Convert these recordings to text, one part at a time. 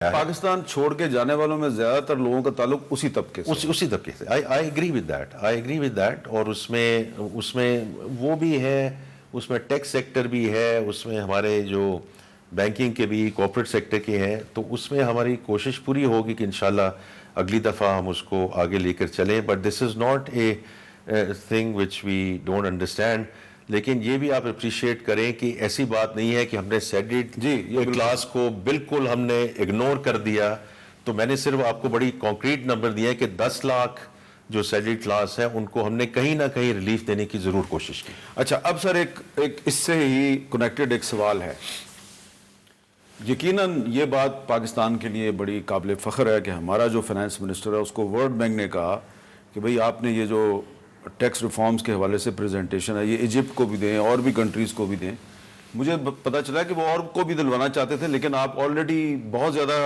پاکستان چھوڑ کے جانے والوں میں زیادہ تر لوگوں کا تعلق اسی طبقے سے آئی ایگری ود دیٹ اور اس میں وہ بھی ہے، اس میں ٹیکس سیکٹر بھی ہے، اس میں ہمارے جو بینکنگ کے بھی کارپوریٹ سیکٹر کے ہیں، تو اس میں ہماری کوشش پوری ہوگی کہ انشاءاللہ اگلی دفعہ ہم اس کو آگے لے کر چلیں. But this is not a thing which we don't understand. لیکن یہ بھی آپ اپریشیٹ کریں کہ ایسی بات نہیں ہے کہ ہم نے سیلریڈ کلاس کو بالکل ہم نے اگنور کر دیا. تو میں نے صرف آپ کو بڑی کانکریٹ نمبر دیا ہے کہ 10 لاکھ جو سیلریڈ کلاس ہے ان کو ہم نے کہیں نہ کہیں ریلیف دینے کی ضرور کوشش کی. اچھا، اب سر ایک اس سے ہی کنیکٹڈ ایک سوال ہے. یقیناً یہ بات پاکستان کے لیے بڑی قابل فخر ہے کہ ہمارا جو فائنانس منسٹر ہے اس کو ورلڈ بینک نے کہا کہ بھئی آپ نے یہ جو ٹیکس ریفارمز کے حوالے سے پریزنٹیشن ہے یہ ایجپٹ کو بھی دیں اور بھی کنٹریز کو بھی دیں. مجھے پتہ چلا کہ وہ اور کو بھی دلوانا چاہتے تھے، لیکن آپ آلریڈی بہت زیادہ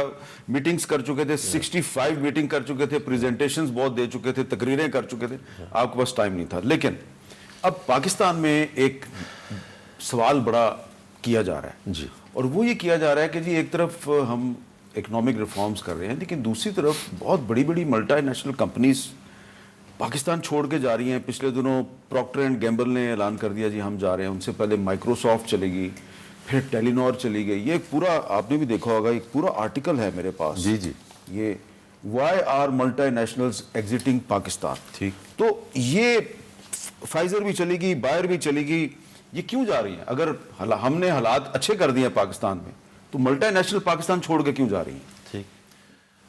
میٹنگز کر چکے تھے، 65 میٹنگ کر چکے تھے، پریزنٹیشنز بہت دے چکے تھے، تقریریں کر چکے تھے، آپ کے پاس ٹائم نہیں تھا. لیکن اب پاکستان میں ایک سوال بڑا کیا جا رہا ہے جی، اور وہ یہ کیا جا رہا ہے کہ جی ایک طرف ہم اکنامک ریفارمز کر رہے ہیں، لیکن دوسری طرف بہت بڑی بڑی ملٹی نیشنل کمپنیز پاکستان چھوڑ کے جا رہی ہیں. پچھلے دنوں پروکٹر اینڈ گیمبل نے اعلان کر دیا جی ہم جا رہے ہیں. ان سے پہلے مائکروسافٹ چلے گی، پھر ٹیلی نور چلی گئی. یہ ایک پورا آپ نے بھی دیکھا ہوگا، ایک پورا آرٹیکل ہے میرے پاس. جی یہ why are multinationals exiting Pakistan. ٹھیک. تو یہ فائزر بھی چلے گی، بائر بھی چلے گی، یہ کیوں جا رہی ہیں؟ اگر ہم نے حالات اچھے کر دیے ہیں پاکستان میں تو ملٹی نیشنل پاکستان چھوڑ کے کیوں جا رہی ہیں؟ ٹھیک.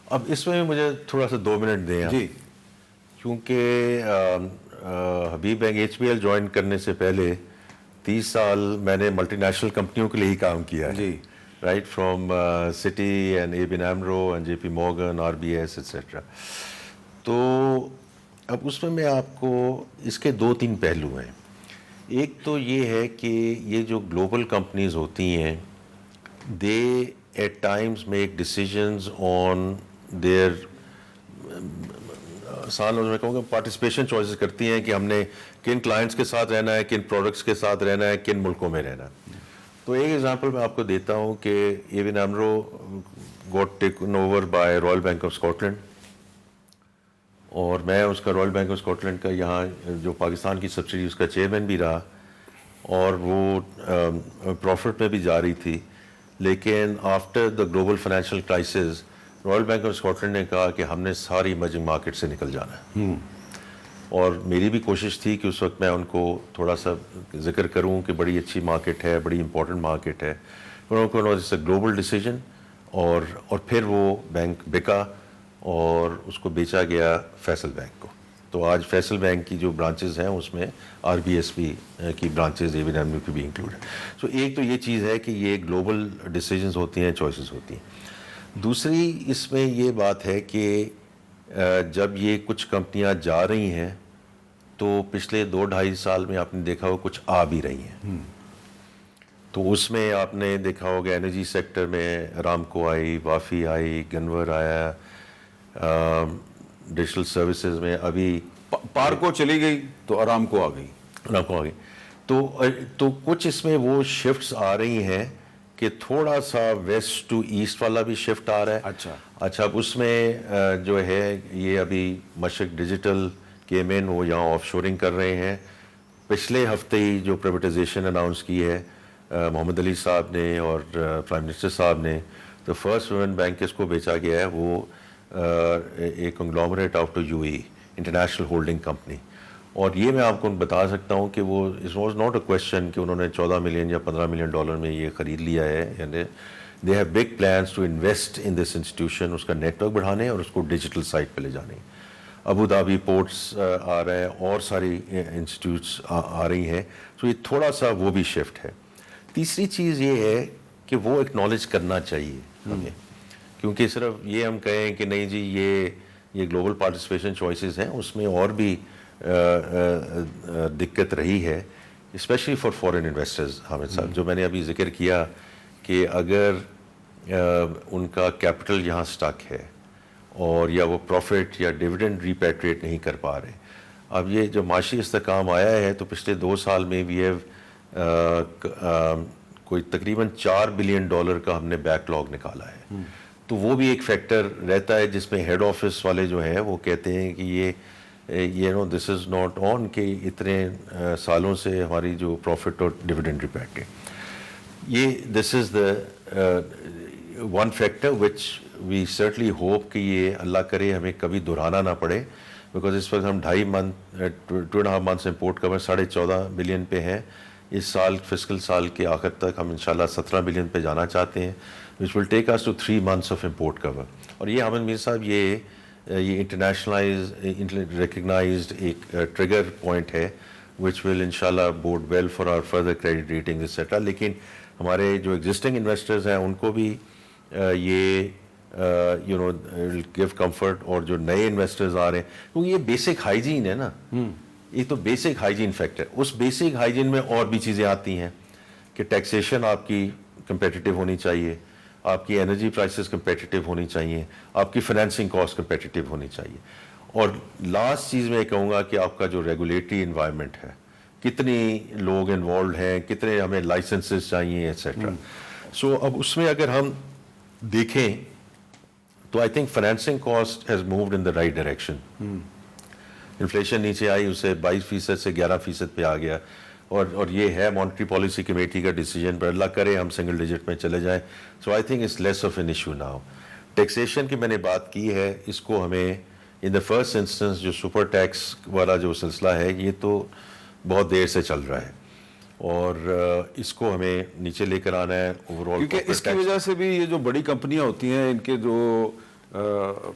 اب اس میں مجھے تھوڑا سا 2 منٹ دیں جی. کیونکہ حبیب بینک HBL جوائن کرنے سے پہلے 30 سال میں نے ملٹی نیشنل کمپنیوں کے لیے ہی کام کیا ہے. جی. Right from Citi and ABN AMRO and JP Morgan RBS etcetera. تو اب اس میں آپ کو اس کے 2-3 پہلو ہیں. ایک تو یہ ہے کہ یہ جو گلوبل کمپنیز ہوتی ہیں they at times make decisions on their سال میں کہوں گا پارٹیسپیشن چوائسز کرتی ہیں کہ ہم نے کن کلائنٹس کے ساتھ رہنا ہے، کن پروڈکٹس کے ساتھ رہنا ہے، کن ملکوں میں رہنا ہے. تو ایک ایگزامپل میں آپ کو دیتا ہوں کہ ABN AMRO got taken over by royal bank of Scotland, اور میں اس کا royal bank of Scotland کا یہاں جو پاکستان کی سبسڈی اس کا چیئرمین بھی رہا، اور وہ پروفٹ میں بھی جا رہی تھی. لیکن after the global financial crisis royal bank of Scotland نے کہا کہ ہم نے ساری ایمرجنگ مارکیٹ سے نکل جانا ہے. اور میری بھی کوشش تھی کہ اس وقت میں ان کو تھوڑا سا ذکر کروں کہ بڑی اچھی مارکیٹ ہے، بڑی امپورٹنٹ مارکیٹ ہے. انہوں کو اٹس اے گلوبل ڈیسیجن، اور پھر وہ بینک بکا اور اس کو بیچا گیا فیصل بینک کو. تو آج فیصل بینک کی جو برانچز ہیں اس میں RBS بھی کی برانچز ABN AMRO کی بھی انکلوڈ ہے. سو ایک تو یہ چیز ہے کہ یہ گلوبل ڈیسیجنز ہوتی ہیں، چوائسیز ہوتی ہیں. دوسری اس میں یہ بات ہے کہ جب یہ کچھ کمپنیاں جا رہی ہیں تو پچھلے 2-2.5 سال میں آپ نے دیکھا ہو کچھ آ بھی رہی ہیں. تو اس میں آپ نے دیکھا ہوگا انرجی سیکٹر میں ارامکو آئی، وافی آئی، گنور آیا، ڈیجیٹل سروسز میں ابھی پارکو چلی گئی تو ارامکو آ گئی. تو کچھ اس میں وہ شفٹس آ رہی ہیں کہ تھوڑا سا ویسٹ ٹو ایسٹ والا بھی شفٹ آ رہا ہے. اچھا اب اس میں جو ہے یہ ابھی مشرق ڈیجیٹل کے مین وہ یہاں آف شورنگ کر رہے ہیں. پچھلے ہفتے ہی جو پرائیویٹائزیشن اناؤنس کی ہے محمد علی صاحب نے اور پرائم منسٹر صاحب نے، تو فرسٹ وومن بینک اس کو بیچا گیا ہے. وہ ایک conglomerate of two UAE international holding company. اور یہ میں آپ کو بتا سکتا ہوں کہ وہ it was not a question کہ انہوں نے $14 ملین یا $15 ملین میں یہ خرید لیا ہے. یعنی they have big plans to invest in this institution, اس کا نیٹ ورک بڑھانے اور اس کو ڈیجیٹل سائٹ پہ لے جانے. ابو دھابی پورٹس آ رہے ہیں اور ساری انسٹیٹیوٹس آ رہی ہیں. تو یہ تھوڑا سا وہ بھی شفٹ ہے. تیسری چیز یہ ہے کہ وہ ایکنالج کرنا چاہیے ہمیں، کیونکہ صرف یہ ہم کہیں کہ نہیں جی یہ گلوبل پارٹیسپیشن چوائسیز ہیں، اس میں اور بھی دقت رہی ہے especially for foreign investors. Hamid sahab جو میں نے ابھی ذکر کیا کہ اگر ان کا کیپٹل یہاں سٹک ہے اور یا وہ پروفٹ یا ڈیویڈنڈ ریپیٹریٹ نہیں کر پا رہے. اب یہ جو معاشی استحکام آیا ہے تو پچھلے 2 سال میں وی ہیو کوئی تقریباً $4 بلین کا ہم نے بیک لاگ نکالا ہے. تو وہ بھی ایک فیکٹر رہتا ہے جس میں ہیڈ آفس والے جو ہیں وہ کہتے ہیں کہ یہ نو دس از ناٹ آن کہ اتنے سالوں سے ہماری جو پروفٹ اور ڈویڈنڈ ریپیٹ ہے. یہ this is the one factor which we certainly hope کہ یہ اللہ کرے ہمیں کبھی دہرانا نہ پڑے, بیکاز اس وقت ہم 2.5 منتھس امپورٹ کور 14.5 بلین پہ ہیں. اس سال فسکل سال کے آخر تک ہم انشاءاللہ 17 بلین پہ جانا چاہتے ہیں, وچ ول ٹیک اس ٹو 3 months آف امپورٹ کور. اور یہ حامد میر صاحب یہ ریکگنائزڈ ایک ٹریگر پوائنٹ ہے وچ ول انشاءاللہ bode well for our further credit rating etcetera. لیکن ہمارے جو ایگزسٹنگ انویسٹرز ہیں ان کو بھی یہ گیو کمفرٹ, اور جو نئے انویسٹرز آ رہے ہیں کیونکہ یہ بیسک ہائیجین ہے نا, یہ تو بیسک ہائیجین فیکٹر. اس بیسک ہائیجین میں اور بھی چیزیں آتی ہیں کہ ٹیکسیشن آپ کی کمپیٹیٹیو ہونی چاہیے, آپ کی انرجی پرائسز کمپیٹیٹیو ہونی چاہیے, آپ کی فائنینسنگ کاسٹ کمپیٹیٹیو ہونی چاہیے, اور لاسٹ چیز میں یہ کہوں گا کہ آپ کا جو ریگولیٹری انوائرمنٹ ہے, کتنی لوگ انوالوڈ ہیں, کتنے ہمیں لائسنسز چاہیے ایٹسیٹرا. سو اب اس میں اگر ہم دیکھیں تو I think financing cost has moved in the right direction. Inflation نیچے آئی, اسے 22% سے 11% پہ آ گیا, اور یہ ہے مانیٹری پالیسی کمیٹی کا ڈیسیجن, پر اللہ کرے ہم سنگل ڈیجٹ میں چلے جائیں. So I think it's less of an issue now. Taxation کی میں نے بات کی ہے, اس کو ہمیں ان دا فرسٹ انسٹنس جو سپر ٹیکس والا جو سلسلہ ہے یہ تو بہت دیر سے چل رہا ہے, اور اس کو ہمیں نیچے لے کر آنا ہے اوور آل. کیونکہ اس کی وجہ سے بھی یہ جو بڑی کمپنیاں ہوتی ہیں, ان کے جو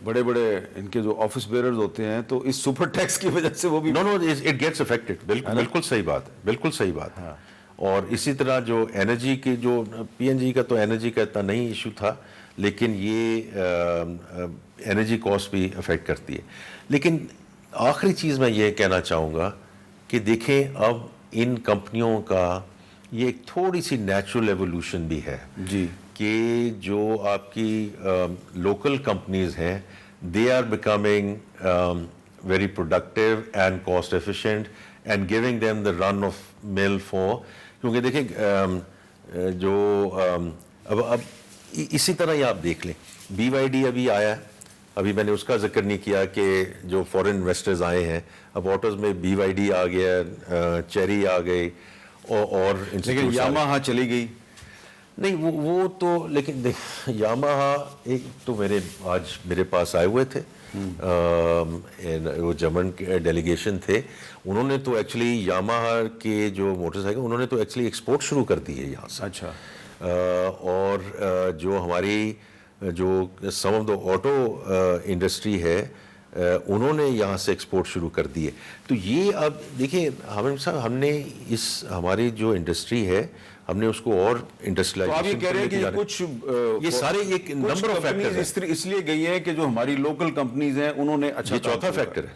بڑے بڑے ان کے جو آفس بیئرز ہوتے ہیں, تو اس سپر ٹیکس کی وجہ سے وہ بھی اٹ گیٹس افیکٹڈ. بالکل صحیح بات ہے, بالکل صحیح بات ہے. اور اسی طرح جو انرجی کی جو پی این جی کا, تو انرجی کا اتنا نہیں ایشو تھا, لیکن یہ انرجی کاسٹ بھی افیکٹ کرتی ہے. لیکن آخری چیز میں یہ کہنا چاہوں گا کہ دیکھیں اب ان کمپنیوں کا یہ ایک تھوڑی سی نیچرل ایوولوشن بھی ہے جی, کہ جو آپ کی لوکل کمپنیز ہیں they are becoming very productive and cost efficient and giving them the run of mill for. کیونکہ دیکھیں جو اب اسی طرح ہی آپ دیکھ لیں, بی وائی ڈی ابھی آیا ہے, ابھی میں نے اس کا ذکر نہیں کیا کہ جو فورن انویسٹرز آئے ہیں, اب آٹوز میں بی وائی ڈی آ گیا, چیری آ گئی, اور لیکن یاماہا چلی گئی. نہیں وہ تو, لیکن یاماہا ایک تو آج میرے پاس آئے ہوئے تھے, وہ جرمن ڈیلیگیشن تھے, انہوں نے تو ایکچولی یاماہا کے جو موٹر سائیکل انہوں نے تو ایکچولی ایکسپورٹ شروع کر دی ہے یہاں سے. اچھا. اور جو ہماری جو سم آف دا آٹو انڈسٹری ہے انہوں نے یہاں سے ایکسپورٹ شروع کر دی ہے. تو یہ اب دیکھیں صاحب, ہم نے ہماری جو انڈسٹری ہے ہم نے اس کو اور انڈسٹریلائزیشن. تو آپ یہ کہہ رہے ہیں کہ کچھ یہ سارے ایک نمبر آف فیکٹرز اس لیے گئی ہیں کہ جو ہماری لوکل کمپنیز ہیں انہوں نے اچھا. یہ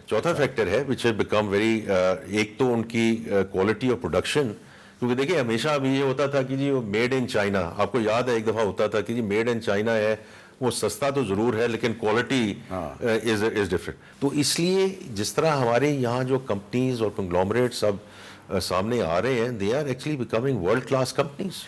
چوتھا فیکٹر ہے وچ ہیز بیکم ویری, ایک تو ان کی کوالٹی آف پروڈکشن. کیونکہ دیکھیں ہمیشہ ابھی یہ ہوتا تھا کہ جی وہ میڈ ان چائنا, آپ کو یاد ہے ایک دفعہ ہوتا تھا کہ جی میڈ ان چائنا ہے, وہ سستا تو ضرور ہے لیکن کوالٹی از ڈفرینٹ. تو اس لیے جس طرح ہمارے یہاں جو کمپنیز اور کنگلومریٹس اب سامنے آ رہے ہیں, they are actually becoming world class companies.